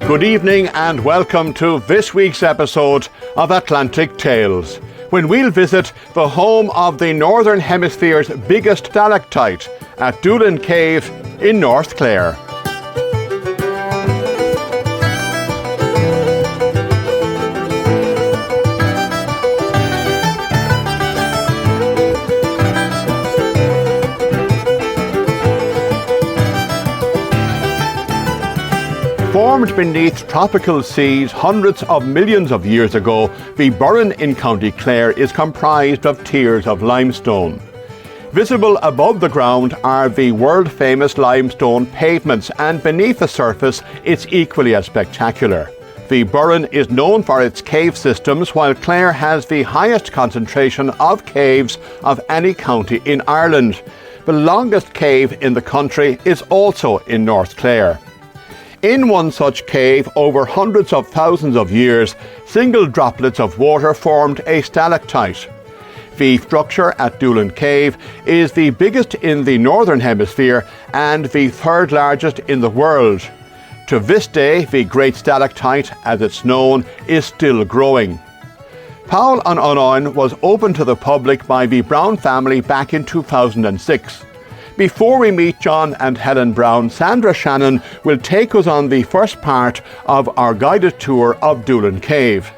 Good evening and welcome to this week's episode of Atlantic Tales, when we'll visit the home of the Northern Hemisphere's biggest stalactite at Doolin Cave in North Clare. Formed beneath tropical seas hundreds of millions of years ago, the Browne in County Clare is comprised of tiers of limestone. Visible above the ground are the world-famous limestone pavements, and beneath the surface it's equally as spectacular. The Browne is known for its cave systems, while Clare has the highest concentration of caves of any county in Ireland. The longest cave in the country is also in North Clare. In one such cave, over hundreds of thousands of years, single droplets of water formed a stalactite. The structure at Doolin Cave is the biggest in the Northern Hemisphere and the third largest in the world. To this day, the Great Stalactite, as it's known, is still growing. Powell an Onoin was opened to the public by the Browne family back in 2006. Before we meet John and Helen Browne, Sandra Shannon will take us on the first part of our guided tour of Doolin Cave.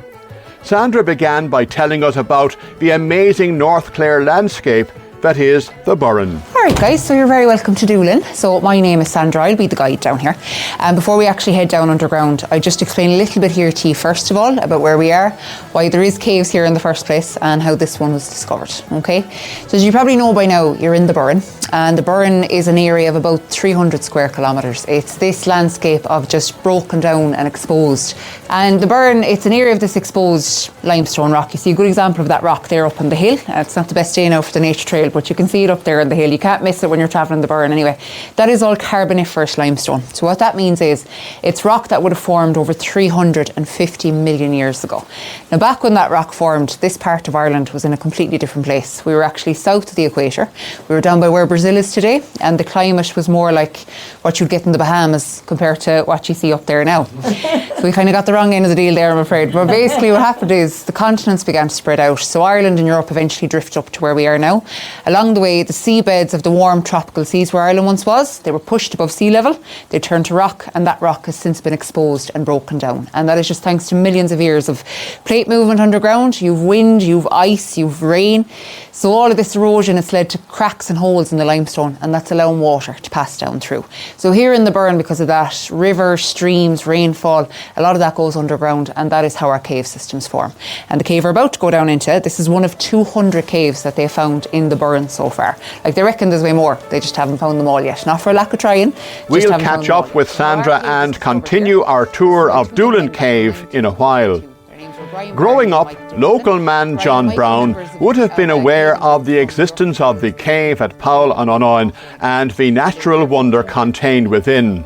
Sandra began by telling us about the amazing North Clare landscape that is the Browne. Alright guys, so you're very welcome to Doolin. So my name is Sandra, I'll be the guide down here. And before we actually head down underground, I just explain a little bit here to you first of all about where we are, why there is caves here in the first place, and how this one was discovered, okay? So as you probably know by now, you're in the Browne, and the Browne is an area of about 300 square kilometres. It's this landscape of just broken down and exposed. And the Browne, it's an area of this exposed limestone rock. You see a good example of that rock there up on the hill. It's not the best day now for the nature trail, but you can see it up there on the hill. You can't miss it when you're travelling the Browne anyway. That is all Carboniferous limestone. So what that means is it's rock that would have formed over 350 million years ago. Now back when that rock formed, this part of Ireland was in a completely different place. We were actually south of the equator. We were down by where Brazil is today, and the climate was more like what you'd get in the Bahamas compared to what you see up there now. So we kind of got the wrong end of the deal there, I'm afraid. But basically what happened is the continents began to spread out. So Ireland and Europe eventually drifted up to where we are now. Along the way, the seabeds of the warm tropical seas where Ireland once was, they were pushed above sea level, they turned to rock, and that rock has since been exposed and broken down. And that is just thanks to millions of years of plate movement underground. You've wind, you've ice, you've rain. So all of this erosion has led to cracks and holes in the limestone, and that's allowing water to pass down through. So here in the Browne, because of that, rivers, streams, rainfall, a lot of that goes underground, and that is how our cave systems form. And the cave we're about to go down into, this is one of 200 caves that they found in the Browne so far. Like, they reckon there's way more, they just haven't found them all yet. Not for a lack of trying. We'll catch up with Sandra and continue our tour of Doolin Cave in a while. Growing up, local man John Browne would have been aware of the existence of the cave at Powell an Onoin and the natural wonder contained within.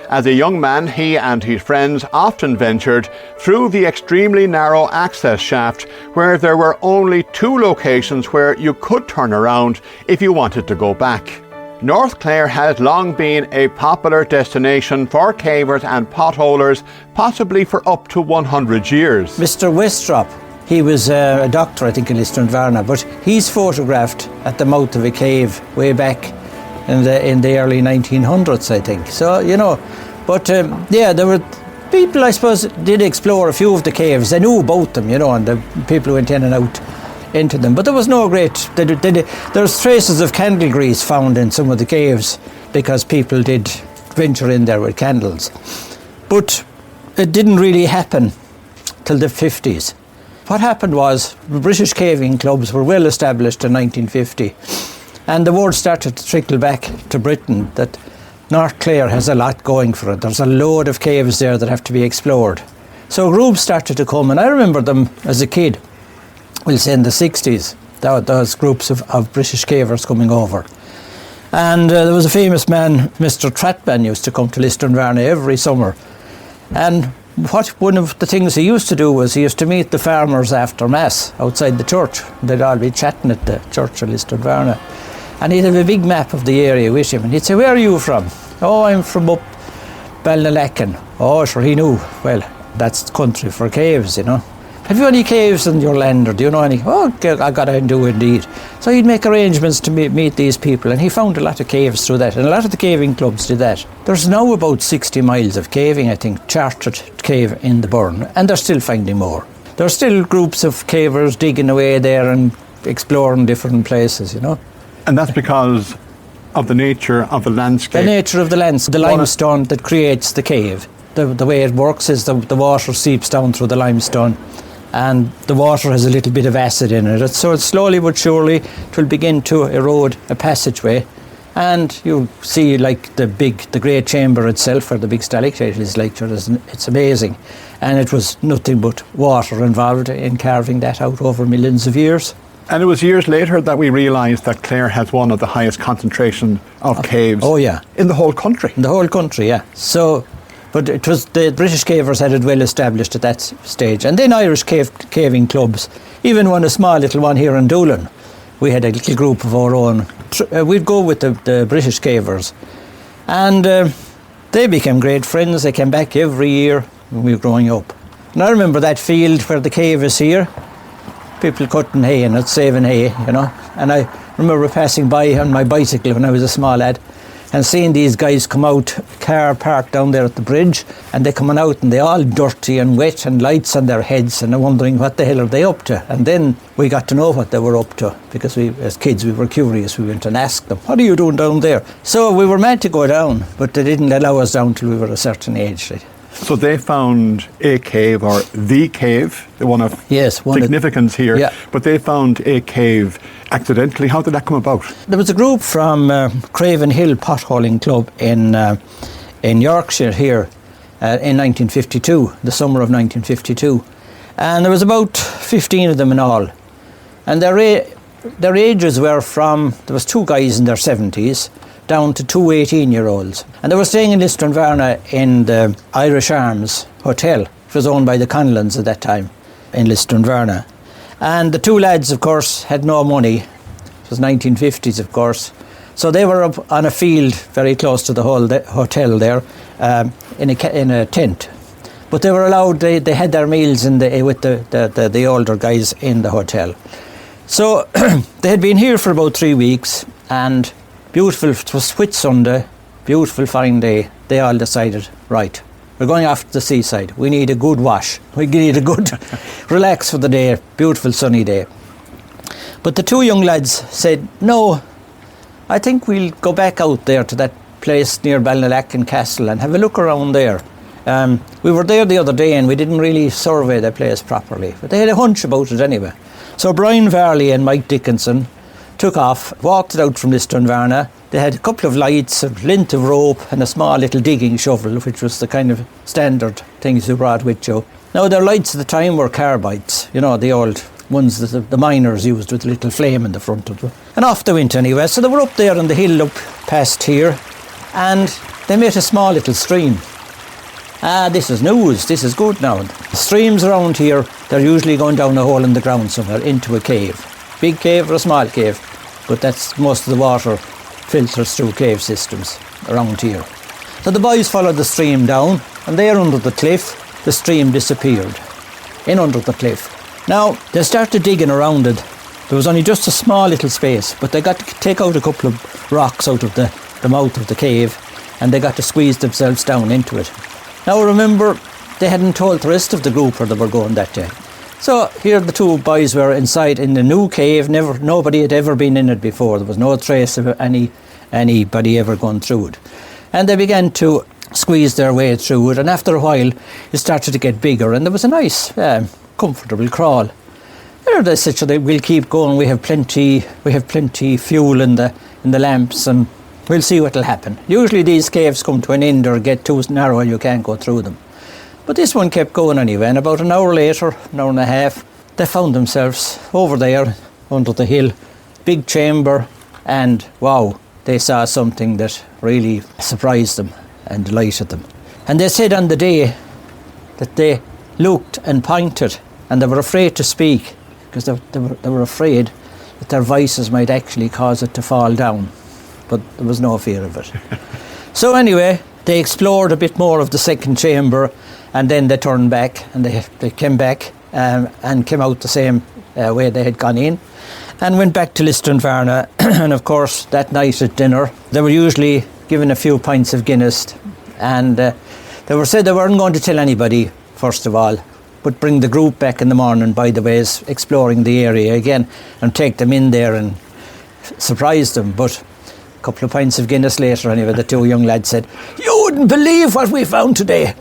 As a young man, he and his friends often ventured through the extremely narrow access shaft, where there were only two locations where you could turn around if you wanted to go back. North Clare has long been a popular destination for cavers and potholers, possibly for up to 100 years. Mr. Westrop, he was a doctor, I think, in Listonvarna, but he's photographed at the mouth of a cave way back in the early 1900s, I think. So, you know, but yeah, there were people, I suppose, did explore a few of the caves. They knew about them, you know, and the people went in and out into them. But there was no great... There's traces of candle grease found in some of the caves because people did venture in there with candles. But it didn't really happen till the 50s. What happened was the British caving clubs were well established in 1950, and the word started to trickle back to Britain that North Clare has a lot going for it. There's a load of caves there that have to be explored. So groups started to come, and I remember them as a kid. We'll say in the 60s, those groups of British cavers coming over. And there was a famous man, Mr. Tratman, used to come to Listonvarna every summer. And one of the things he used to do was he used to meet the farmers after Mass outside the church. They'd all be chatting at the church of Listonvarna. And he'd have a big map of the area with him. And he'd say, "Where are you from?" "Oh, I'm from up Ballinalacken. Oh, sure, he knew. Well, that's country for caves, you know. Have you any caves in your land, or do you know any? Oh, I gotta do indeed. So he'd make arrangements to meet these people, and he found a lot of caves through that, and a lot of the caving clubs did that. There's now about 60 miles of caving, I think, chartered cave in the Burn, and they're still finding more. There's still groups of cavers digging away there and exploring different places, you know. And that's because of the nature of the landscape. The nature of the landscape, the limestone that creates the cave. The way it works is the water seeps down through the limestone, and the water has a little bit of acid in it. So slowly but surely it will begin to erode a passageway, and you'll see like the great chamber itself, where the big stalactite is, like, it's amazing. And it was nothing but water involved in carving that out over millions of years. And it was years later that we realised that Clare has one of the highest concentration of caves in the whole country. In the whole country, yeah. So, but it was the British cavers had it well established at that stage. And then Irish caving clubs, even a small little one here in Doolin. We had a little group of our own. We'd go with the British cavers. And they became great friends. They came back every year when we were growing up. And I remember that field where the cave is here. People cutting hay and not saving hay, you know. And I remember passing by on my bicycle when I was a small lad and seeing these guys come out, car parked down there at the bridge, and they coming out and they all dirty and wet and lights on their heads, and I'm wondering what the hell are they up to. And then we got to know what they were up to, because we, as kids, we were curious. We went and asked them, what are you doing down there? So we were meant to go down, but they didn't allow us down till we were a certain age. So they found a cave, or the cave, one of significance here, yeah. But they found a cave accidentally. How did that come about? There was a group from Craven Hill Potholing Club in Yorkshire here in 1952, the summer of 1952. And there was about 15 of them in all. And their ages were from, there was two guys in their 70s, down to two 18-year-olds. And they were staying in Lisdoonvarna in the Irish Arms Hotel, which was owned by the Conlons at that time, in Lisdoonvarna. And the two lads, of course, had no money. It was 1950s, of course. So they were up on a field very close to the hotel there, in a tent. But they were allowed, they had their meals with the older guys in the hotel. So they had been here for about 3 weeks, and beautiful, it was Whitsunday, beautiful fine day. They all decided, right, we're going off to the seaside. We need a good wash. We need a good relax for the day, beautiful sunny day. But the two young lads said, no, I think we'll go back out there to that place near Ballinalacken Castle and have a look around there. We were there the other day and we didn't really survey the place properly, but they had a hunch about it anyway. So Brian Varley and Mike Dickinson took off, walked it out from Lisdoonvarna. They had a couple of lights, a length of rope and a small little digging shovel, which was the kind of standard things you brought with you. Now their lights at the time were carbides, you know, the old ones that the miners used with a little flame in the front of them. And off they went anyway. So they were up there on the hill up past here, and they met a small little stream. This is news, this is good now. Streams around here, they're usually going down a hole in the ground somewhere into a cave. Big cave or a small cave, but that's most of the water filters through cave systems around here. So the boys followed the stream down, and there under the cliff, the stream disappeared, in under the cliff. Now, they started digging around it. There was only just a small little space, but they got to take out a couple of rocks out of the mouth of the cave, and they got to squeeze themselves down into it. Now remember, they hadn't told the rest of the group where they were going that day. So here the two boys were inside in the new cave. Nobody had ever been in it before. There was no trace of anybody ever gone through it. And they began to squeeze their way through it, and after a while it started to get bigger, and there was a nice comfortable crawl. There they said, we'll keep going, we have plenty fuel in the lamps, and we'll see what'll happen. Usually these caves come to an end or get too narrow and you can't go through them. But this one kept going anyway, and about an hour later, an hour and a half, they found themselves over there under the hill, big chamber, and wow, they saw something that really surprised them and delighted them. And they said on the day that they looked and pointed, and they were afraid to speak, because they were afraid that their voices might actually cause it to fall down. But there was no fear of it. So anyway, they explored a bit more of the second chamber, and then they turned back, and they came back and came out the same way they had gone in, and went back to Listonvarna. And of course, that night at dinner, they were usually given a few pints of Guinness, and they were said they weren't going to tell anybody, first of all, but bring the group back in the morning by the ways, exploring the area again, and take them in there and surprise them. But a couple of pints of Guinness later, anyway, the two young lads said, "You wouldn't believe what we found today.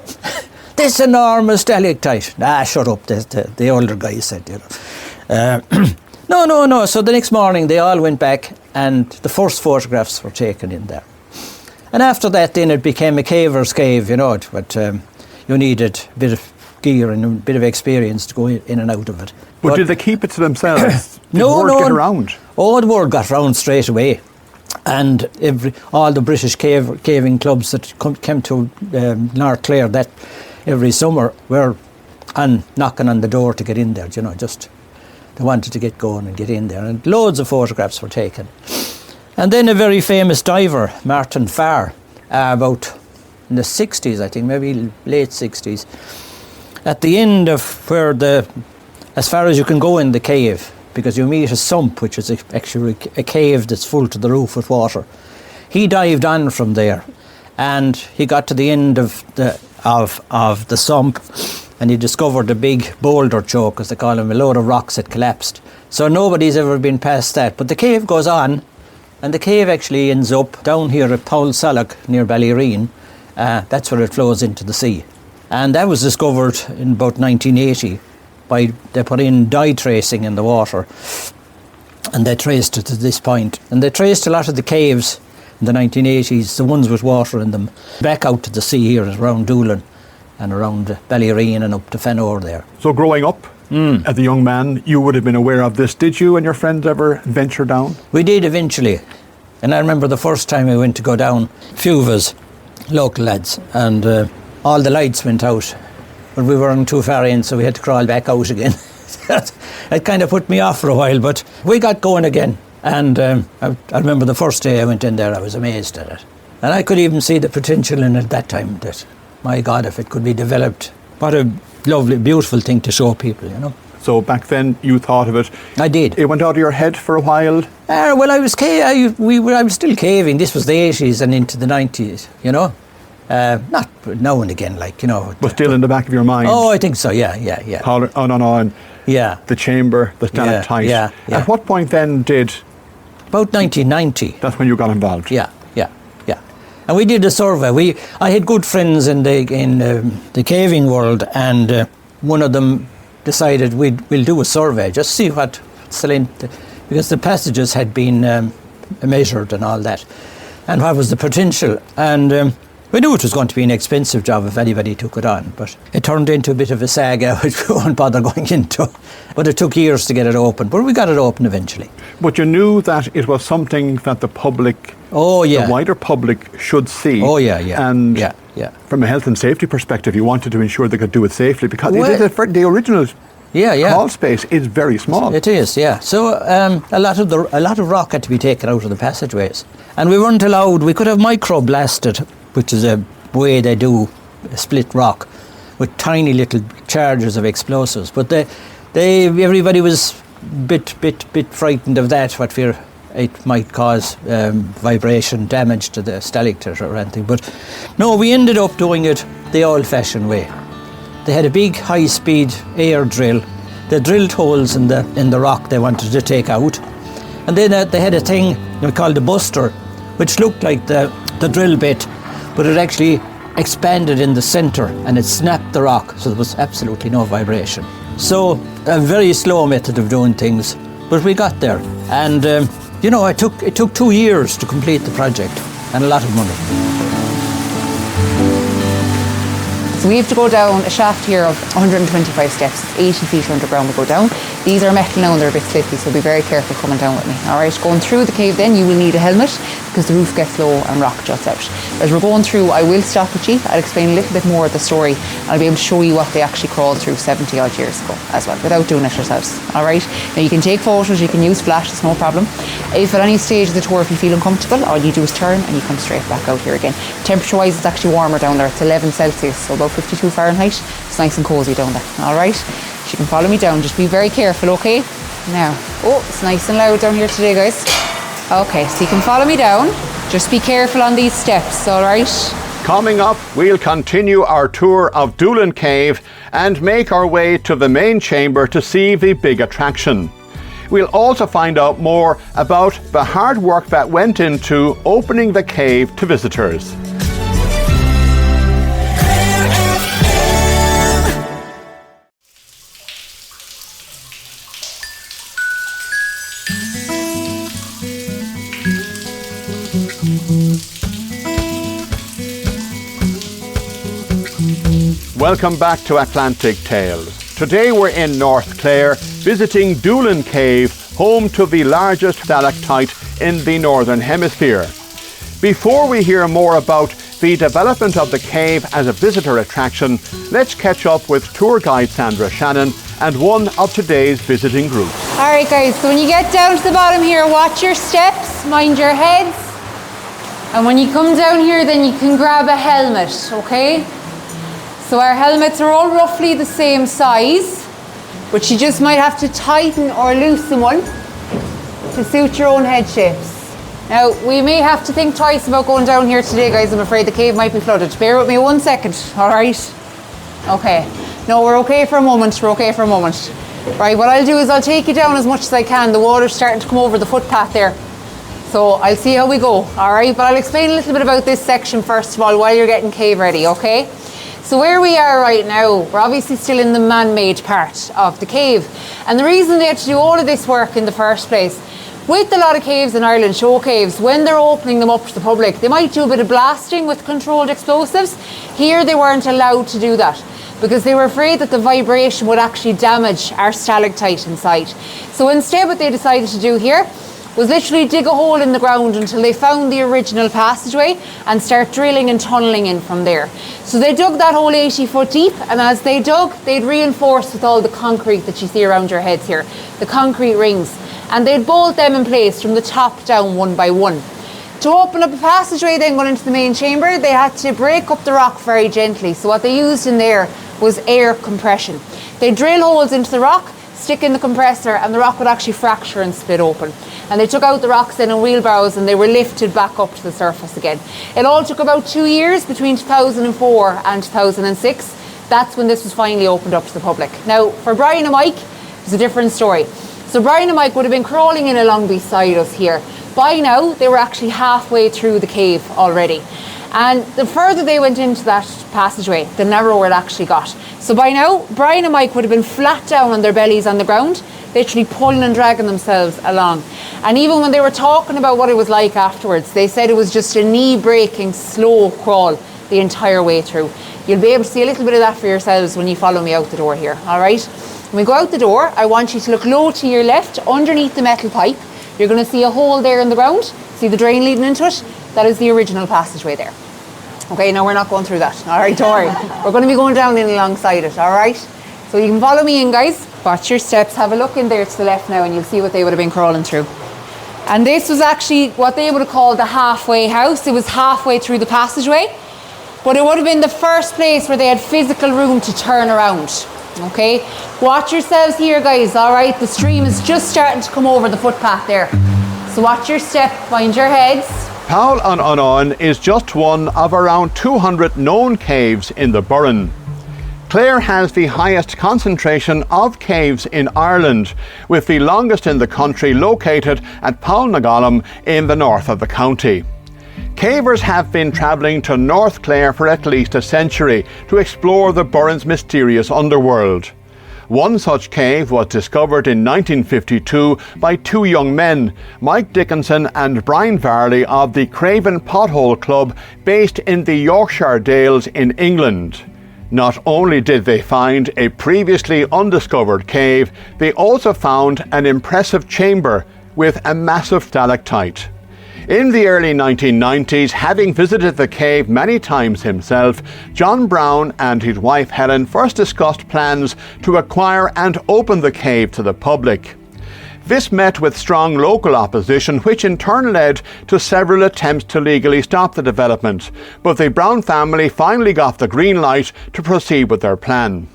This enormous stalactite." "Ah, shut up," the older guy said, you know. No. So the next morning they all went back, and the first photographs were taken in there. And after that, then it became a caver's cave, you know, but you needed a bit of gear and a bit of experience to go in and out of it. But did they keep it to themselves? Did No, word get around? Oh, the word got round straight away. And all the British caving clubs that came to North Clare that every summer were knocking on the door to get in there, you know, just they wanted to get going and get in there. And loads of photographs were taken. And then a very famous diver, Martin Farr, about in the 60s, I think, maybe late 60s, at the end of where as far as you can go in the cave, because you meet a sump, which is actually a cave that's full to the roof with water. He dived on from there, and he got to the end of the sump, and he discovered a big boulder choke, as they call them, a load of rocks had collapsed. So nobody's ever been past that. But the cave goes on, and the cave actually ends up down here at Poulsalloch near Ballyreen. That's where it flows into the sea. And that was discovered in about 1980. They put in dye tracing in the water, and they traced it to this point. And they traced a lot of the caves in the 1980s, the ones with water in them, back out to the sea here around Doolin and around Ballyreen and up to Fenor there. So growing up, as a young man, you would have been aware of this. Did you and your friends ever venture down? We did eventually. And I remember the first time we went to go down, a few of us, local lads, and all the lights went out. But we weren't too far in, so we had to crawl back out again. It kind of put me off for a while, but we got going again. And I remember the first day I went in there, I was amazed at it. And I could even see the potential in it that time, that, my God, if it could be developed, what a lovely, beautiful thing to show people, you know. So back then you thought of it. I did. It went out of your head for a while? Well, I was still caving. This was the 80s and into the 90s, you know. Not now and again, like, you know. But still in the back of your mind? Oh, I think so, yeah. On and on. Yeah. The chamber, the stalactite. Yeah. At what point then did... About 1990. That's when you got involved? Yeah. And we did a survey. I had good friends in the caving world, and one of them decided we'll do a survey, just see what because the passages had been measured and all that, and what was the potential. And we knew it was going to be an expensive job if anybody took it on, but it turned into a bit of a saga which we won't bother going into. But it took years to get it open, but we got it open eventually. But you knew that it was something that the public, the wider public, should see. Oh yeah. And from a health and safety perspective, you wanted to ensure they could do it safely, because the original crawl space is very small. It is, yeah. So a lot of rock had to be taken out of the passageways, and we weren't allowed. We could have microblasted, which is a way they do split rock with tiny little charges of explosives. But everybody was bit frightened of that, what fear it might cause vibration damage to the stalactite or anything. But no, we ended up doing it the old-fashioned way. They had a big high-speed air drill. They drilled holes in the rock they wanted to take out, and then they had a thing called a buster, which looked like the drill bit, but it actually expanded in the center and it snapped the rock, so there was absolutely no vibration. So a very slow method of doing things, but we got there. And it took 2 years to complete the project, and a lot of money. So we have to go down a shaft here of 125 steps, 80 feet underground we go down. These are metal now and they're a bit slippery, so be very careful coming down with me. All right, going through the cave then, you will need a helmet because the roof gets low and rock juts out. As we're going through, I will stop with you. I'll explain a little bit more of the story. I'll be able to show you what they actually crawled through 70 odd years ago as well, without doing it yourselves. All right, now you can take photos, you can use flash, it's no problem. If at any stage of the tour, if you feel uncomfortable, all you do is turn and you come straight back out here again. Temperature wise, it's actually warmer down there. It's 11 Celsius, so about 52 Fahrenheit. It's nice and cozy down there. All right, so you can follow me down. Just be very careful, okay? Now, it's nice and loud down here today, guys. Okay, so you can follow me down. Just be careful on these steps, all right? Coming up, we'll continue our tour of Doolin Cave and make our way to the main chamber to see the big attraction. We'll also find out more about the hard work that went into opening the cave to visitors. Welcome back to Atlantic Tales. Today we're in North Clare, visiting Doolin Cave, home to the largest stalactite in the Northern Hemisphere. Before we hear more about the development of the cave as a visitor attraction, let's catch up with tour guide Sandra Shannon and one of today's visiting groups. All right, guys, so when you get down to the bottom here, watch your steps, mind your heads. And when you come down here, then you can grab a helmet, okay? So our helmets are all roughly the same size, but you just might have to tighten or loosen one to suit your own head shapes. Now, we may have to think twice about going down here today, guys. I'm afraid the cave might be flooded. Bear with me 1 second, all right? Okay. No, we're okay for a moment. We're okay for a moment. Right, what I'll do is I'll take you down as much as I can. The water's starting to come over the footpath there. So I'll see how we go, all right? But I'll explain a little bit about this section first of all while you're getting cave ready, okay? So where we are right now, we're obviously still in the man-made part of the cave. And the reason they had to do all of this work in the first place, with a lot of caves in Ireland, show caves, when they're opening them up to the public, they might do a bit of blasting with controlled explosives. Here they weren't allowed to do that because they were afraid that the vibration would actually damage our stalactite inside. So instead what they decided to do here was literally dig a hole in the ground until they found the original passageway and start drilling and tunnelling in from there. So they dug that hole 80 foot deep, and as they dug, they'd reinforce with all the concrete that you see around your heads here, the concrete rings, and they'd bolt them in place from the top down one by one. To open up a passageway then going into the main chamber, they had to break up the rock very gently. So what they used in there was air compression. They drill holes into the rock, stick in the compressor, and the rock would actually fracture and split open. And they took out the rocks then in wheelbarrows and they were lifted back up to the surface again. It all took about 2 years between 2004 and 2006. That's when this was finally opened up to the public. Now, for Browne and Mike, it's a different story. So Browne and Mike would have been crawling in along beside us here. By now, they were actually halfway through the cave already. And the further they went into that passageway, the narrower it actually got. So by now, Browne and Mike would have been flat down on their bellies on the ground, literally pulling and dragging themselves along. And even when they were talking about what it was like afterwards, they said it was just a knee-breaking, slow crawl the entire way through. You'll be able to see a little bit of that for yourselves when you follow me out the door here, all right? When we go out the door, I want you to look low to your left, underneath the metal pipe. You're going to see a hole there in the ground. See the drain leading into it? That is the original passageway there. Okay, now we're not going through that. All right, don't worry. We're going to be going down in alongside it, all right? So you can follow me in, guys. Watch your steps. Have a look in there to the left now and you'll see what they would have been crawling through. And this was actually what they would have called the halfway house. It was halfway through the passageway. But it would have been the first place where they had physical room to turn around. Okay? Watch yourselves here, guys, all right? The stream is just starting to come over the footpath there. So watch your step, mind your heads. Powell an Unaun is just one of around 200 known caves in the Burren. Clare has the highest concentration of caves in Ireland, with the longest in the country located at Powell in the north of the county. Cavers have been travelling to North Clare for at least a century to explore the Burren's mysterious underworld. One such cave was discovered in 1952 by two young men, Mike Dickinson and Brian Varley of the Craven Pothole Club based in the Yorkshire Dales in England. Not only did they find a previously undiscovered cave, they also found an impressive chamber with a massive stalactite. In the early 1990s, having visited the cave many times himself, John Browne and his wife Helen first discussed plans to acquire and open the cave to the public. This met with strong local opposition, which in turn led to several attempts to legally stop the development, but the Browne family finally got the green light to proceed with their plan.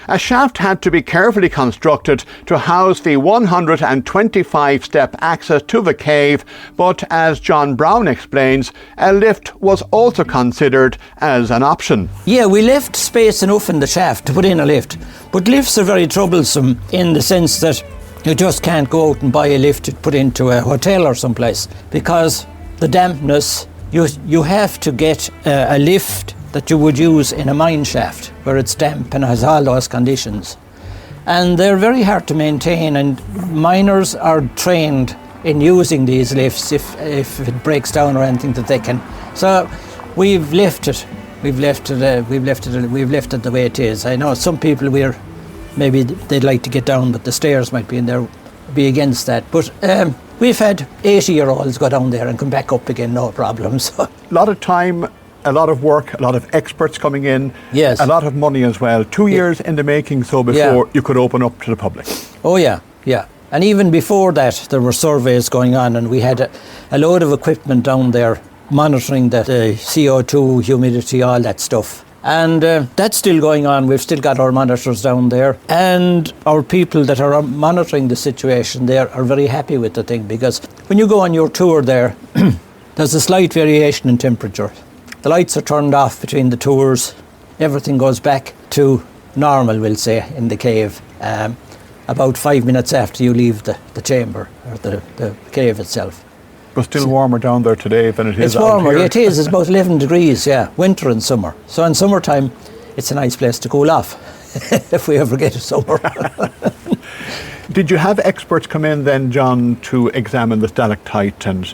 A shaft had to be carefully constructed to house the 125-step access to the cave, but as John Browne explains, a lift was also considered as an option. Yeah, we left space enough in the shaft to put in a lift, but lifts are very troublesome in the sense that you just can't go out and buy a lift to put into a hotel or someplace, because the dampness, you have to get a lift that you would use in a mine shaft where it's damp and has all those conditions. And they're very hard to maintain, and miners are trained in using these lifts if it breaks down or anything that they can. So we've left it the way it is. I know some people maybe they'd like to get down, but the stairs might be in there, be against that. But we've had 80-year-olds go down there and come back up again, no problem. So. A lot of time, a lot of work, a lot of experts coming in, yes. A lot of money as well. 2 years in the making, so before you could open up to the public. Oh yeah. And even before that, there were surveys going on, and we had a load of equipment down there monitoring the CO2, humidity, all that stuff. And that's still going on. We've still got our monitors down there, and our people that are monitoring the situation there are very happy with the thing, because when you go on your tour there, there's a slight variation in temperature. The lights are turned off between the tours. Everything goes back to normal, we'll say, in the cave, about 5 minutes after you leave the chamber, or the cave itself. But still warmer down there today than it is out here. It's warmer, here. it is. It's about 11 degrees, yeah, winter and summer. So in summertime, it's a nice place to cool off, if we ever get a summer. Did you have experts come in then, John, to examine the stalactite and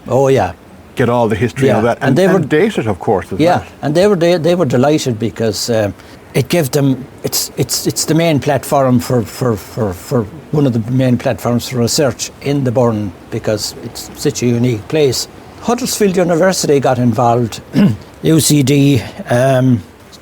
get all the history of that? And they were dated, of course, as well. And they were delighted, because it gave them, it's the main platform for one of the main platforms for research in the Burren, because it's such a unique place. Huddersfield University got involved, UCD,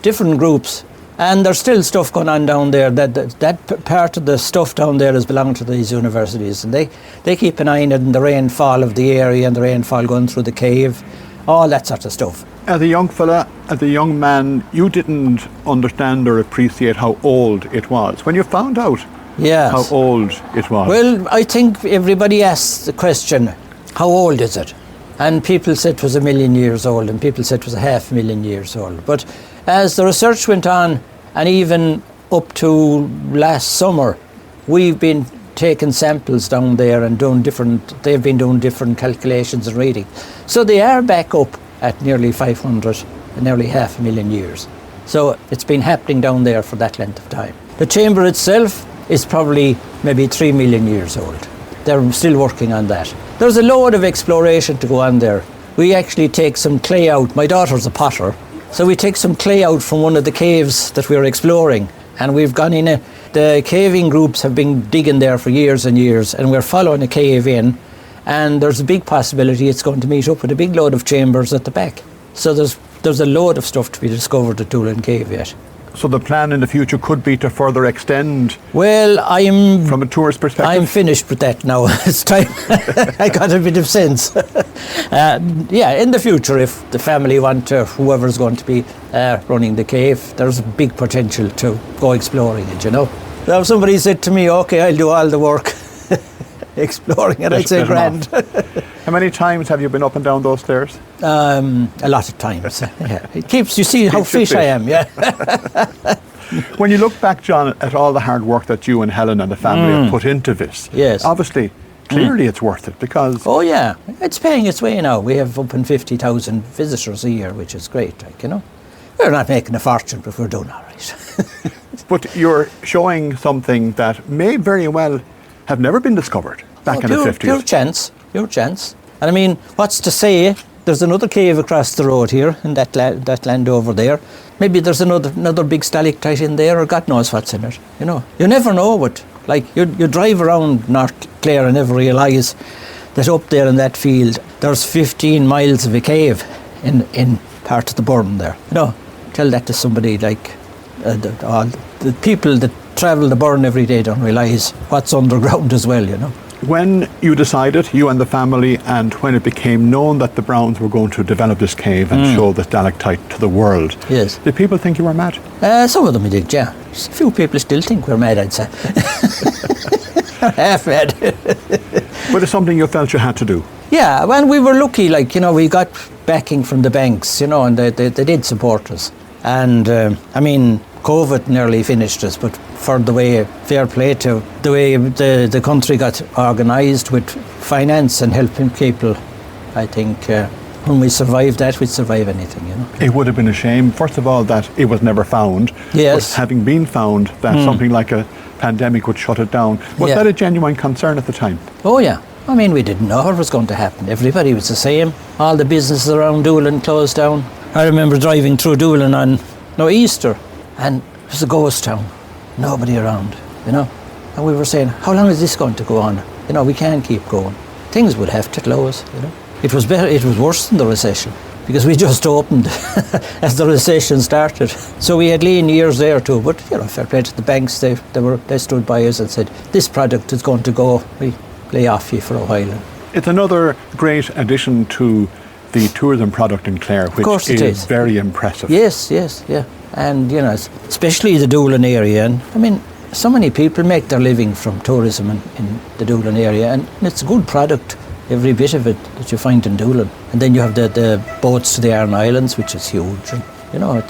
different groups, and there's still stuff going on down there. That part of the stuff down there is belonging to these universities, and they keep an eye on it, and the rainfall of the area and the rainfall going through the cave, all that sort of stuff. As a young fella, as a young man, you didn't understand or appreciate how old it was. When you found out how old it was. Well, I think everybody asks the question, how old is it? And people said it was 1 million years old, and people said it was 500,000 years old. But as the research went on, and even up to last summer, we've been taking samples down there and they've been doing different calculations and reading. So they are back up at nearly 500, nearly 500,000 years. So it's been happening down there for that length of time. The chamber itself is probably maybe 3 million years old. They're still working on that. There's a load of exploration to go on there. We actually take some clay out. My daughter's a potter, so we take some clay out from one of the caves that we're exploring, and we've gone in. The caving groups have been digging there for years and years, and we're following a cave in, and there's a big possibility it's going to meet up with a big load of chambers at the back. So there's a load of stuff to be discovered at Doolin Cave yet. So the plan in the future could be to further extend. Well, from a tourist perspective. I'm finished with that now. It's time. I got a bit of sense. In the future, if the family want to, whoever's going to be running the cave, there's a big potential to go exploring it. Now, if somebody said to me, "Okay, I'll do all the work," exploring it, I'd say grand. How many times have you been up and down those stairs? A lot of times. Yeah. It keeps you see how fit I am. Yeah. When you look back, John, at all the hard work that you and Helen and the family have put into this, obviously, clearly it's worth it, because... Oh yeah, it's paying its way now. We have up in 50,000 visitors a year, which is great. We're not making a fortune, but we're doing all right. But you're showing something that may very well have never been discovered back in the 50s. Pure chance. And I mean, what's to say There's another cave across the road here in that land over there. Maybe there's another big stalactite in there, or God knows what's in it. You know, you never know what. Like you drive around North Clare and never realise that up there in that field there's 15 miles of a cave in part of the Burren there. You know, tell that to somebody like all the people that travel the Burren every day don't realise what's underground as well. You know. When you decided, you and the family, and when it became known that the Brownes were going to develop this cave and show the stalactite to the world, yes, did people think you were mad? Some of them did, yeah. A few people still think we're mad, I'd say. Half mad. But it's something you felt you had to do? Yeah, well, we were lucky, like, you know, we got backing from the banks, you know, and they did support us. And, I mean, COVID nearly finished us, but for the way, fair play to the way the country got organised with finance and helping people, I think when we survived that, we'd survive anything, you know. It would have been a shame, first of all, that it was never found. Yes. But having been found, that something like a pandemic would shut it down. Was that a genuine concern at the time? Oh, yeah. I mean, we didn't know what was going to happen. Everybody was the same. All the businesses around Doolin closed down. I remember driving through Doolin on Easter, and it was a ghost town. Nobody around, you know. And we were saying, how long is this going to go on? You know, we can't keep going. Things would have to close, you know. It was better. It was worse than the recession, because we just opened as the recession started. So we had lean years there too. But you know, fair play to the banks. They stood by us and said, this product is going to go. We lay off you for a while. It's another great addition to the tourism product in Clare, which is very impressive. Yes, yeah. And you know, especially the Doolin area. And I mean, so many people make their living from tourism in the Doolin area, and it's a good product. Every bit of it that you find in Doolin. And then you have the boats to the Aran Islands, which is huge. And, you know,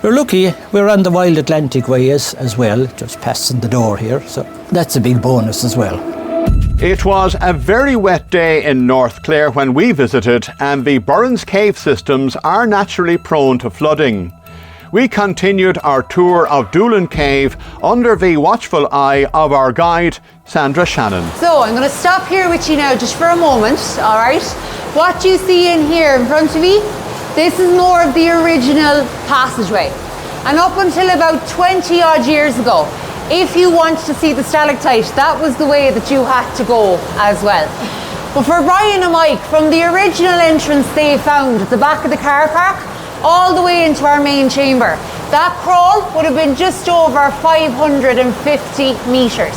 we're lucky. We're on the Wild Atlantic Way as well, just passing the door here. So that's a big bonus as well. It was a very wet day in North Clare when we visited, and the Burren's cave systems are naturally prone to flooding. We continued our tour of Doolin Cave under the watchful eye of our guide, Sandra Shannon. So I'm going to stop here with you now just for a moment, all right? What you see in here in front of me, this is more of the original passageway. And up until about 20 odd years ago, if you want to see the stalactite, that was the way that you had to go as well. But for Brian and Mike, from the original entrance they found at the back of the car park, all the way into our main chamber, that crawl would have been just over 550 metres.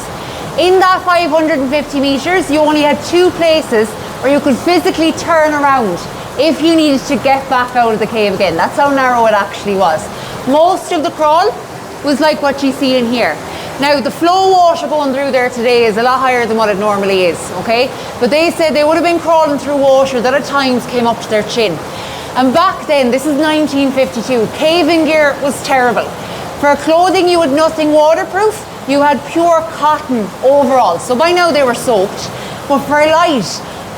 In that 550 metres, you only had two places where you could physically turn around if you needed to get back out of the cave again. That's how narrow it actually was. Most of the crawl was like what you see in here. Now, the flow water going through there today is a lot higher than what it normally is, okay? But they said they would have been crawling through water that at times came up to their chin. And back then, this is 1952, caving gear was terrible. For clothing, you had nothing waterproof. You had pure cotton overalls. So by now they were soaked. But for light,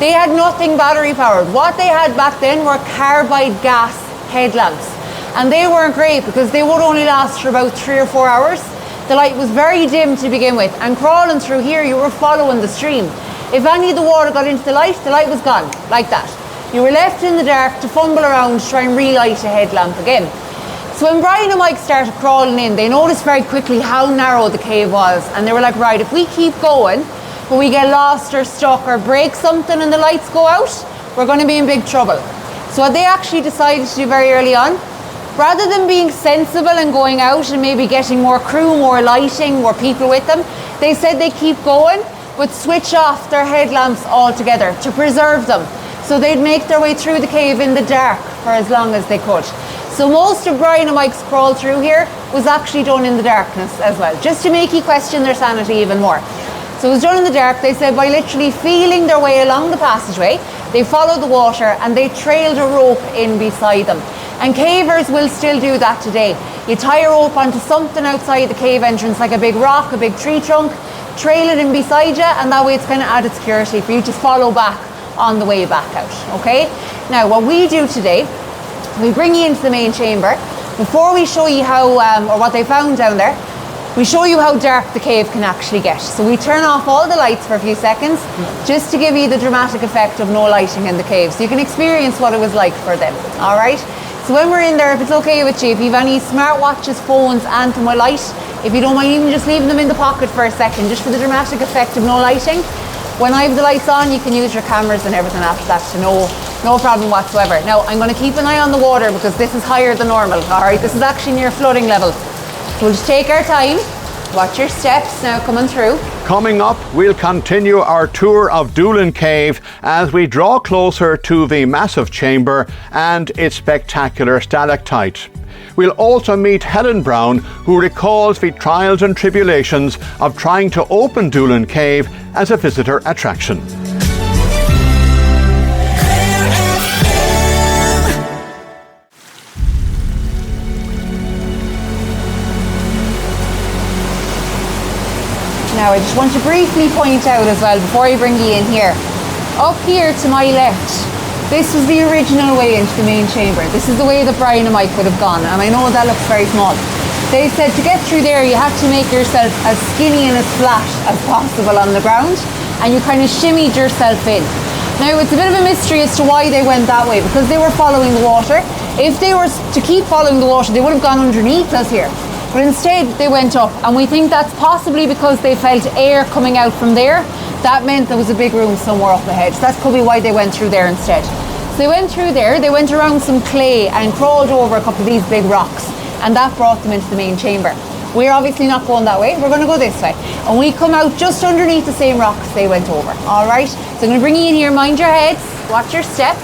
they had nothing battery powered. What they had back then were carbide gas headlamps. And they weren't great because they would only last for about 3 or 4 hours. The light was very dim to begin with. And crawling through here, you were following the stream. If any of the water got into the light was gone, like that. You were left in the dark to fumble around to try and relight a headlamp again. So when Brian and Mike started crawling in, they noticed very quickly how narrow the cave was. And they were like, right, if we keep going, but we get lost or stuck or break something and the lights go out, we're going to be in big trouble. So what they actually decided to do very early on, rather than being sensible and going out and maybe getting more crew, more lighting, more people with them, they said they keep going, but switch off their headlamps altogether to preserve them. So they'd make their way through the cave in the dark for as long as they could. So most of Brian and Mike's crawl through here was actually done in the darkness as well, just to make you question their sanity even more. So it was done in the dark, they said, by literally feeling their way along the passageway. They followed the water and they trailed a rope in beside them. And cavers will still do that today. You tie a rope onto something outside the cave entrance, like a big rock, a big tree trunk, trail it in beside you, and that way it's kind of added security for you to follow back on the way back out, okay? Now, what we do today, we bring you into the main chamber. Before we show you how, or what they found down there, We show you how dark the cave can actually get. So we turn off all the lights for a few seconds, just to give you the dramatic effect of no lighting in the cave, so you can experience what it was like for them, all right? So when we're in there, if it's okay with you, if you have any smartwatches, phones, anything with light, if you don't mind even just leaving them in the pocket for a second, just for the dramatic effect of no lighting. When I have the lights on, you can use your cameras and everything after that, so no problem whatsoever. Now, I'm going to keep an eye on the water because this is higher than normal, all right? This is actually near flooding level. So we'll just take our time, watch your steps now coming through. Coming up, we'll continue our tour of Doolin Cave as we draw closer to the massive chamber and its spectacular stalactite. We'll also meet Helen Browne, who recalls the trials and tribulations of trying to open Doolin Cave as a visitor attraction. Now I just want to briefly point out as well, before I bring you in here, up here to my left, this was the original way into the main chamber. This is the way that Browne and Mike would have gone, and I know that looks very small. They said to get through there you have to make yourself as skinny and as flat as possible on the ground, and you kind of shimmied yourself in. Now it's a bit of a mystery as to why they went that way, because they were following the water. If they were to keep following the water, they would have gone underneath us here. But instead they went up, and we think that's possibly because they felt air coming out from there. That meant there was a big room somewhere up ahead. So that could be why they went through there instead. So they went through there, they went around some clay and crawled over a couple of these big rocks, and that brought them into the main chamber. We're obviously not going that way, we're going to go this way. And we come out just underneath the same rocks they went over, all right? So I'm going to bring you in here, mind your heads, watch your step.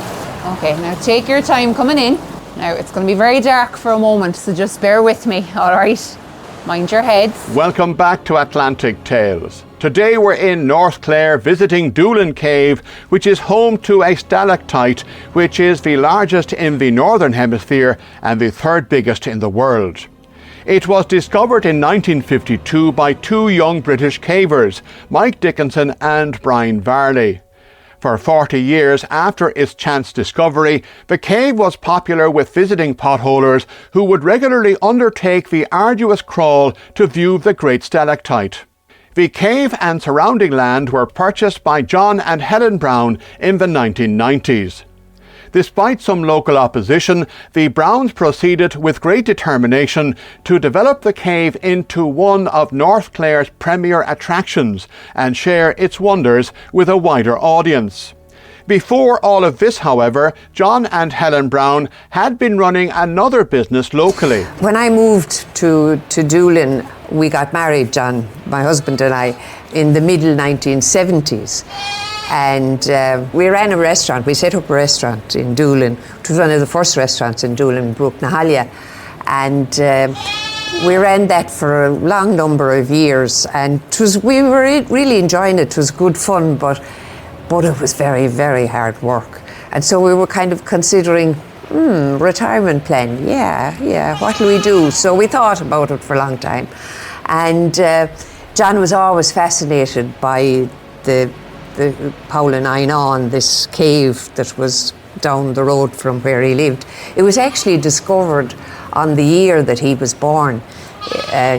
Okay, now take your time coming in. Now it's going to be very dark for a moment, so just bear with me, all right? Mind your heads. Welcome back to Atlantic Tales. Today we're in North Clare visiting Doolin Cave, which is home to a stalactite, which is the largest in the Northern Hemisphere and the third biggest in the world. It was discovered in 1952 by two young British cavers, Mike Dickinson and Brian Varley. For 40 years after its chance discovery, the cave was popular with visiting potholers who would regularly undertake the arduous crawl to view the great stalactite. The cave and surrounding land were purchased by John and Helen Browne in the 1990s. Despite some local opposition, the Brownes proceeded with great determination to develop the cave into one of North Clare's premier attractions and share its wonders with a wider audience. Before all of this, however, John and Helen Browne had been running another business locally. When I moved to Doolin, we got married, John, my husband and I, in the middle 1970s. And we ran a restaurant. We set up a restaurant in Doolin. It was one of the first restaurants in Doolin, Brooke-Nahalia. And we ran that for a long number of years. And we were really enjoying it. It was good fun, but it was very, very hard work. And so we were kind of considering, retirement plan. Yeah, what will we do? So we thought about it for a long time. And John was always fascinated by the Paul and Einon, this cave that was down the road from where he lived. It was actually discovered on the year that he was born.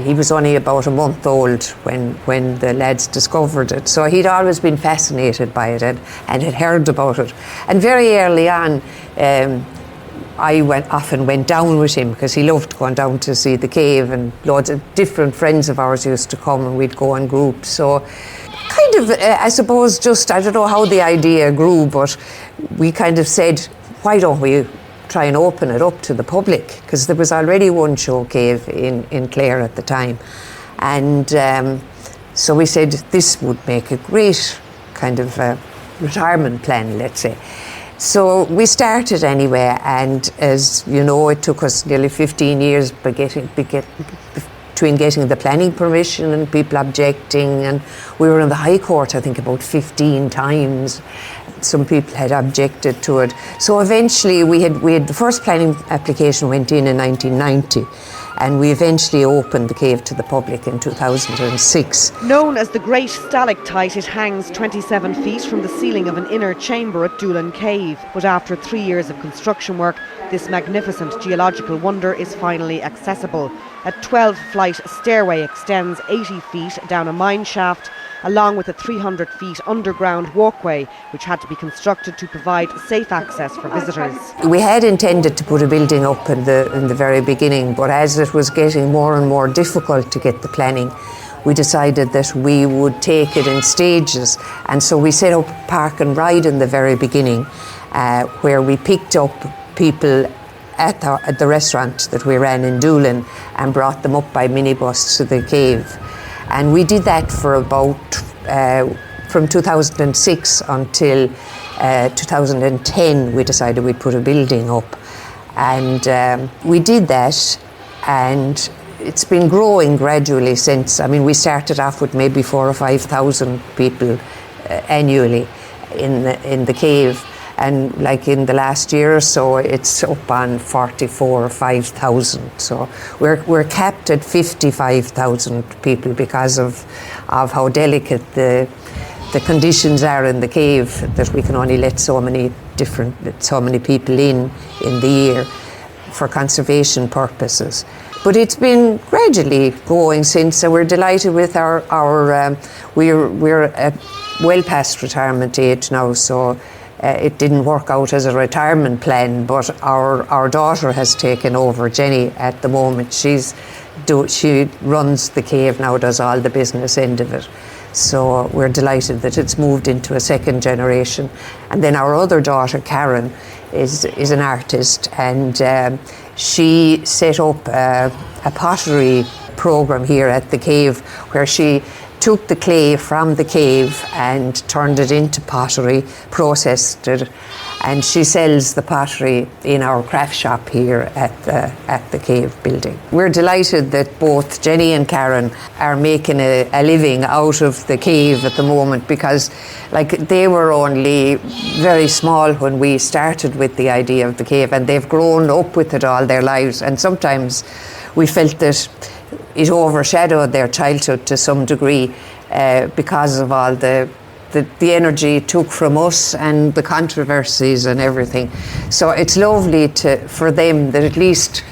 He was only about a month old when the lads discovered it. So he'd always been fascinated by it and had heard about it. And very early on, I often went down with him because he loved going down to see the cave, and loads of different friends of ours used to come and we'd go in groups. So kind of, I suppose, just, I don't know how the idea grew, but we kind of said, why don't we try and open it up to the public? Because there was already one show cave in Clare at the time. And so we said this would make a great kind of retirement plan, let's say. So we started anyway, and as you know, it took us nearly 15 years between getting the planning permission and people objecting, and we were in the High Court I think about 15 times. Some people had objected to it. So eventually we had the first planning application went in 1990, and we eventually opened the cave to the public in 2006. Known as the Great Stalactite, it hangs 27 feet from the ceiling of an inner chamber at Doolin Cave. But after 3 years of construction work, this magnificent geological wonder is finally accessible. A 12-flight stairway extends 80 feet down a mine shaft, along with a 300 feet underground walkway, which had to be constructed to provide safe access for visitors. We had intended to put a building up in the very beginning, but as it was getting more and more difficult to get the planning, we decided that we would take it in stages. And so we set up Park and Ride in the very beginning, where we picked up people at the restaurant that we ran in Doolin and brought them up by minibus to the cave. And we did that for about, from 2006 until 2010, we decided we'd put a building up. And we did that, and it's been growing gradually since. I mean, we started off with maybe 4,000 or 5,000 people annually in the cave. And like in the last year or so, it's up on 44 or 5,000. So we're capped at 55,000 people because of how delicate the conditions are in the cave, that we can only let so many people in the year for conservation purposes. But it's been gradually going since, and we're delighted with we're at well past retirement age now, so it didn't work out as a retirement plan, but our daughter has taken over, Jenny, at the moment. She runs the cave now, does all the business end of it. So we're delighted that it's moved into a second generation. And then our other daughter, Karen, is an artist, and she set up a pottery program here at the cave, where she took the clay from the cave and turned it into pottery, processed it, and she sells the pottery in our craft shop here at the cave building. We're delighted that both Jenny and Karen are making a living out of the cave at the moment, because they were only very small when we started with the idea of the cave, and they've grown up with it all their lives, and sometimes we felt that it overshadowed their childhood to some degree because of all the energy it took from us and the controversies and everything. So it's lovely for them that at least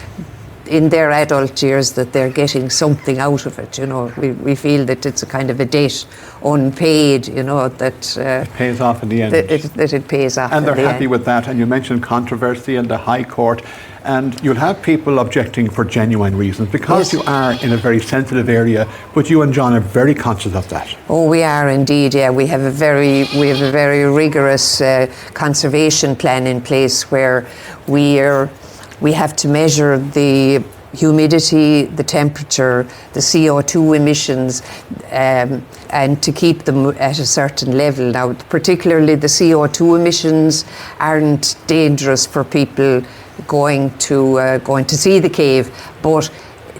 in their adult years that they're getting something out of it. We feel that it's a kind of a debt unpaid, that it pays off in the end. That it pays off. And they're happy with that. And you mentioned controversy in the High Court, and you'll have people objecting for genuine reasons, because you are in a very sensitive area, but you and John are very conscious of that. Oh, we are indeed, yeah. We have a very rigorous conservation plan in place, where we have to measure the humidity, the temperature, the CO2 emissions, and to keep them at a certain level. Now, particularly the CO2 emissions aren't dangerous for people going to see the cave, but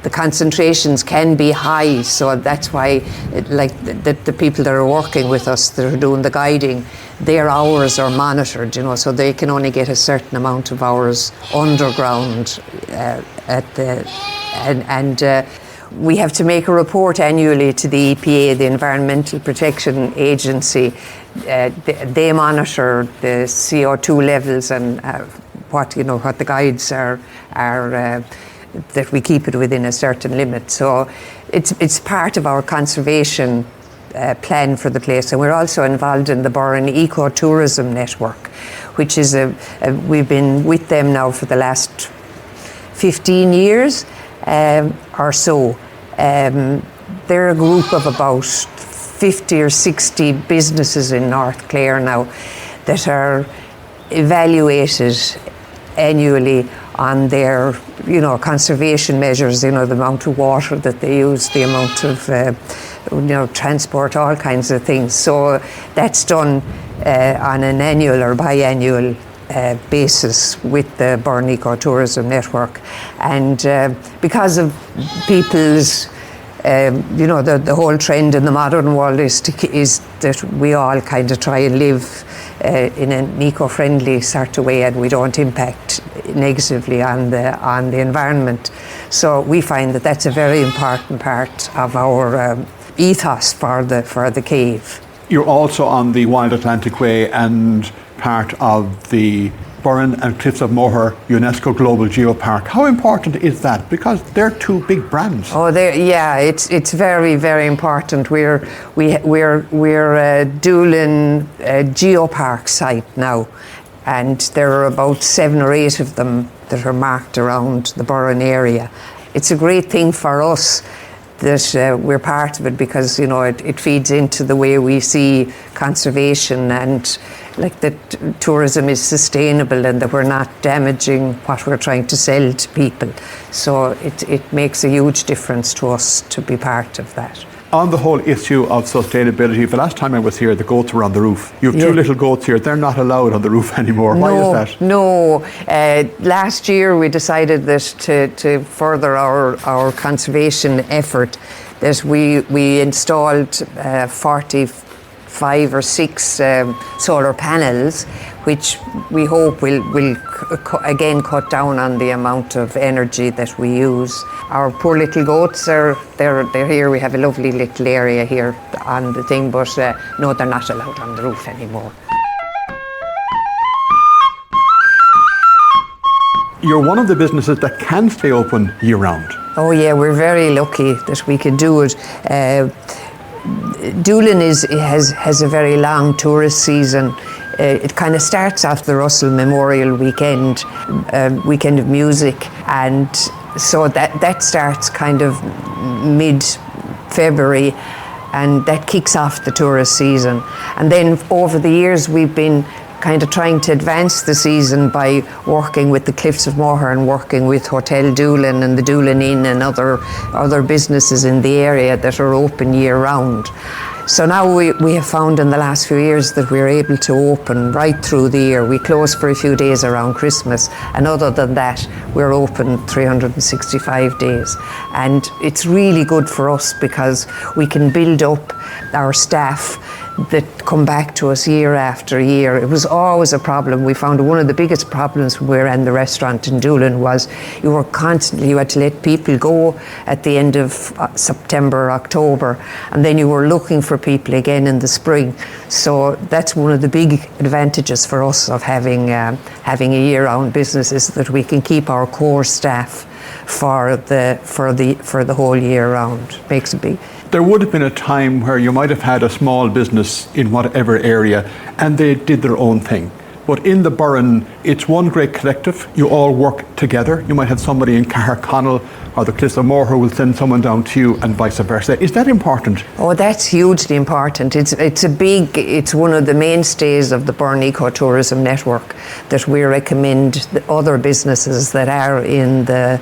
the concentrations can be high, so that's why the people that are working with us, that are doing the guiding, their hours are monitored, so they can only get a certain amount of hours underground we have to make a report annually to the EPA, the Environmental Protection Agency. They monitor the CO2 levels and what the guides are that we keep it within a certain limit. So it's part of our conservation plan for the place, and we're also involved in the Browne Ecotourism Network, which is we've been with them now for the last 15 years or so. They're a group of about 50 or 60 businesses in North Clare now that are evaluated annually on their conservation measures, the amount of water that they use, the amount of transport, all kinds of things. So that's done on an annual or biannual basis with the Browne Ecotourism Network. And because of people's the whole trend in the modern world is that we all kind of try and live in an eco-friendly sort of way, and we don't impact negatively on the environment. So we find that that's a very important part of our ethos for the cave. You're also on the Wild Atlantic Way and part of the Burren and Cliffs of Moher UNESCO Global Geopark. How important is that? Because they're two big brands. Oh, it's very, very important. We're a Doolin Geopark site now, and there are about 7 or 8 of them that are marked around the Burren area. It's a great thing for us that we're part of it, because it feeds into the way we see conservation, and like that tourism is sustainable and that we're not damaging what we're trying to sell to people. So it makes a huge difference to us to be part of that. On the whole issue of sustainability, the last time I was here, the goats were on the roof. You have 2 little goats here. They're not allowed on the roof anymore. Why is that? No. Last year we decided that to further our conservation effort, that we installed 45 or 6 solar panels, which we hope will again cut down on the amount of energy that we use. Our poor little goats they're here. We have a lovely little area here on the thing, but no, they're not allowed on the roof anymore. You're one of the businesses that can stay open year round. Oh yeah, we're very lucky that we can do it. Doolin has a very long tourist season. It kind of starts off the Russell Memorial weekend, weekend of music, and so that starts kind of mid-February, and that kicks off the tourist season. And then over the years we've been kind of trying to advance the season by working with the Cliffs of Moher and working with Hotel Doolin and the Doolin Inn and other businesses in the area that are open year round. So now we have found in the last few years that we're able to open right through the year. We close for a few days around Christmas, and other than that, we're open 365 days. And it's really good for us because we can build up our staff that come back to us year after year. It was always a problem. We found one of the biggest problems when we were in the restaurant in Doolin was you had to let people go at the end of September, October, and then you were looking for people again in the spring. So that's one of the big advantages for us of having a year-round business, is that we can keep our core staff for the whole year round. Makes a big. There would have been a time where you might have had a small business in whatever area and they did their own thing. But in the Burren, it's one great collective. You all work together. You might have somebody in Caherconnell or the Cliffs of Moher who will send someone down to you, and vice versa. Is that important? Oh, that's hugely important. It's one of the mainstays of the Burren Ecotourism Network that we recommend the other businesses that are in the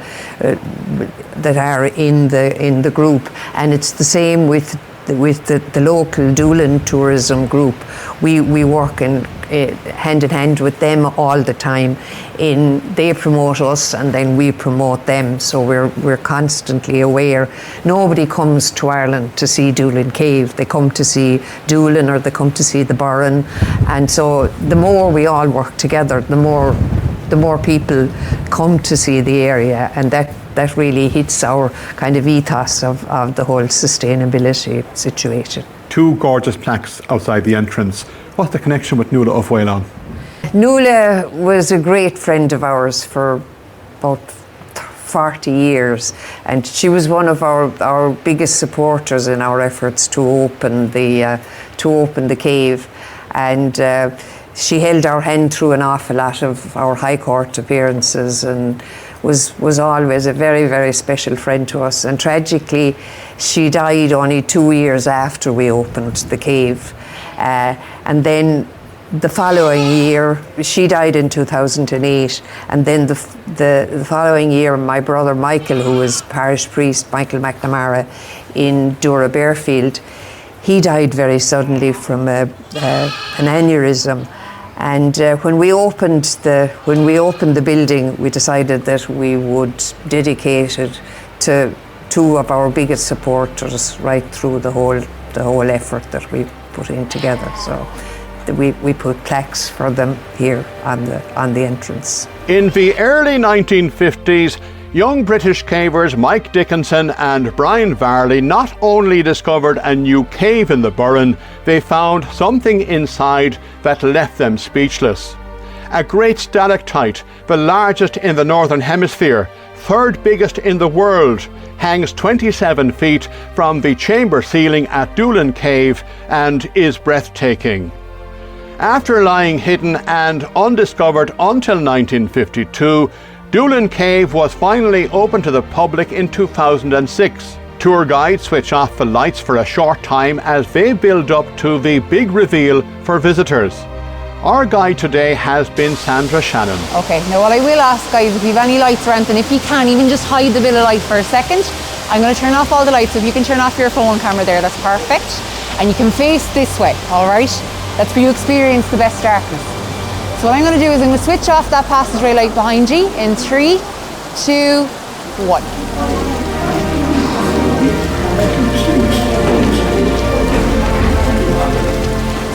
group, and it's the same with the local Doolin tourism group. We work hand in hand with them all the time. They promote us and then we promote them, so we're constantly aware. Nobody comes to Ireland to see Doolin Cave. They come to see Doolin or they come to see the Burren, and so the more we all work together, the more people come to see the area, and that really hits our kind of ethos of the whole sustainability situation. 2 gorgeous plaques outside the entrance. What's the connection with Nuala of Whalon? Nuala was a great friend of ours for about 40 years, and she was one of our biggest supporters in our efforts to open the cave, and she held our hand through an awful lot of our High Court appearances, and was always a very, very special friend to us. And tragically, she died only 2 years after we opened the cave. And then the following year, she died in 2008. And then the following year, my brother Michael, who was parish priest, Michael McNamara, in Dura Bearfield, he died very suddenly from an aneurysm. And when we opened the building, we decided that we would dedicate it to 2 of our biggest supporters right through the whole effort that we put in together. So we put plaques for them here on the entrance. In the early 1950s, young British cavers Mike Dickinson and Brian Varley not only discovered a new cave in the Burren, they found something inside that left them speechless. a great stalactite, the largest in the Northern Hemisphere, third biggest in the world, hangs 27 feet from the chamber ceiling at Doolin Cave and is breathtaking. After lying hidden and undiscovered until 1952, Doolin Cave was finally opened to the public in 2006. Tour guides switch off the lights for a short time as they build up to the big reveal for visitors. Our guide today has been Sandra Shannon. Okay, now what I will ask, guys, if you have any lights or anything, if you can, even just hide the bit of light for a second. I'm going to turn off all the lights, so if you can turn off your phone camera there, that's perfect. And you can face this way, all right? That's where you experience the best darkness. So what I'm going to do is I'm going to switch off that passageway light behind you in 3, 2, 1.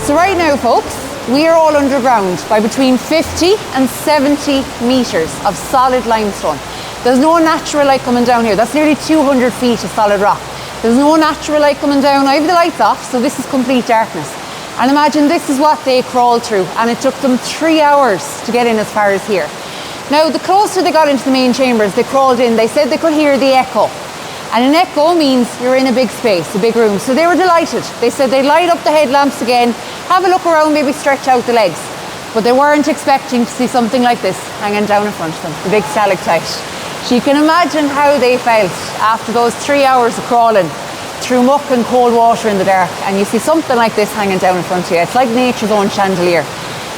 So right now, folks, we are all underground by between 50 and 70 metres of solid limestone. There's no natural light coming down here. That's nearly 200 feet of solid rock. There's no natural light coming down. I have the lights off, so this is complete darkness. And imagine this is what they crawled through, and it took them 3 hours to get in as far as here. Now, the closer they got into the main chambers, they crawled in, they said they could hear the echo. And an echo means you're in a big space, a big room. So they were delighted. They said they'd light up the headlamps again, have a look around, maybe stretch out the legs. But they weren't expecting to see something like this hanging down in front of them, the big stalactite. So you can imagine how they felt after those 3 hours of crawling through muck and cold water in the dark, and you see something like this hanging down in front of you. It's like nature's own chandelier.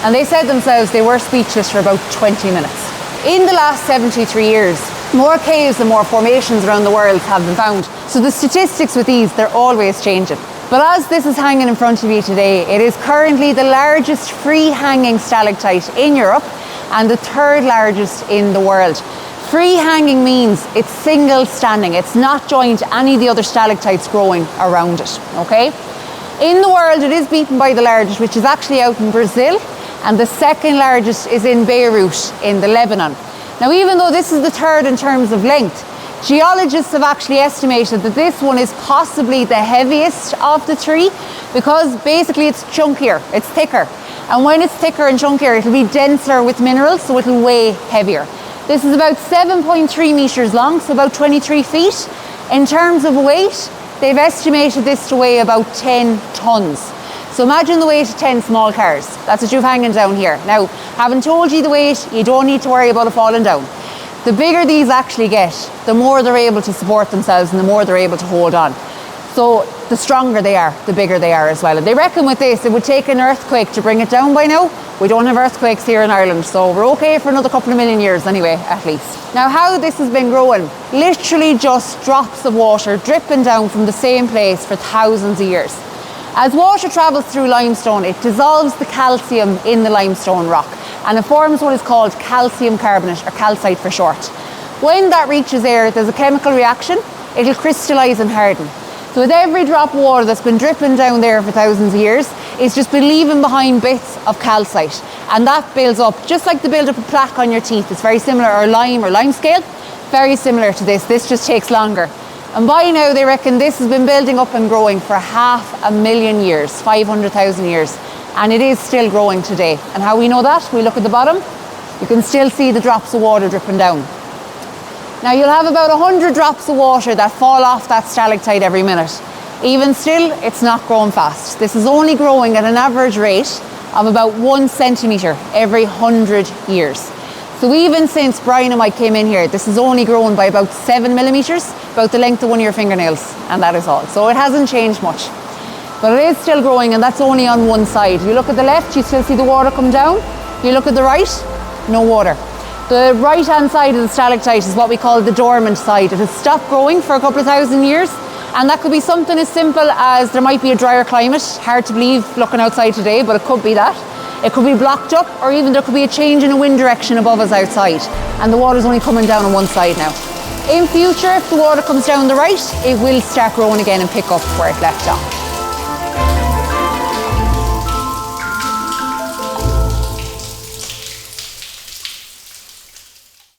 And they said themselves they were speechless for about 20 minutes. In the last 73 years, more caves and more formations around the world have been found. So the statistics with these, they're always changing. But as this is hanging in front of you today, it is currently the largest free-hanging stalactite in Europe and the third largest in the world. Free-hanging means it's single standing. It's not joined to any of the other stalactites growing around it, okay? In the world, it is beaten by the largest, which is actually out in Brazil, and the second largest is in Beirut in the Lebanon. Now, even though this is the third in terms of length, geologists have actually estimated that this one is possibly the heaviest of the three, because basically it's chunkier, it's thicker. And when it's thicker and chunkier, it'll be denser with minerals, so it'll weigh heavier. This is about 7.3 metres long, so about 23 feet. In terms of weight, they've estimated this to weigh about 10 tonnes. So imagine the weight of 10 small cars. That's what you've hanging down here. Now, having told you the weight, you don't need to worry about it falling down. The bigger these actually get, the more they're able to support themselves and the more they're able to hold on. So the stronger they are, the bigger they are as well. And they reckon with this, it would take an earthquake to bring it down by now. We don't have earthquakes here in Ireland, so we're okay for another couple of million years anyway, at least. Now, how this has been growing, literally just drops of water dripping down from the same place for thousands of years. As water travels through limestone, it dissolves the calcium in the limestone rock, and it forms what is called calcium carbonate, or calcite for short. When that reaches air, there's a chemical reaction, it'll crystallise and harden. So with every drop of water that's been dripping down there for thousands of years, it's just been leaving behind bits of calcite. And that builds up, just like the build up of plaque on your teeth. It's very similar, or lime scale, very similar to this. This just takes longer. And by now they reckon this has been building up and growing for 500,000 years, 500,000 years. And it is still growing today. And how we know that? We look at the bottom, you can still see the drops of water dripping down. Now you'll have about 100 drops of water that fall off that stalactite every minute. Even still, it's not growing fast. This is only growing at an average rate of about 1 centimetre every 100 years. So even since Browne and I came in here, this has only grown by about 7 millimetres, about the length of one of your fingernails, and that is all. So it hasn't changed much. But it is still growing, and that's only on one side. You look at the left, you still see the water come down. You look at the right, no water. The right-hand side of the stalactite is what we call the dormant side. It has stopped growing for a couple of thousand years, and that could be something as simple as there might be a drier climate. Hard to believe looking outside today, but it could be that. It could be blocked up, or even there could be a change in the wind direction above us outside, and the water's only coming down on one side now. In future, if the water comes down the right, it will start growing again and pick up where it left off.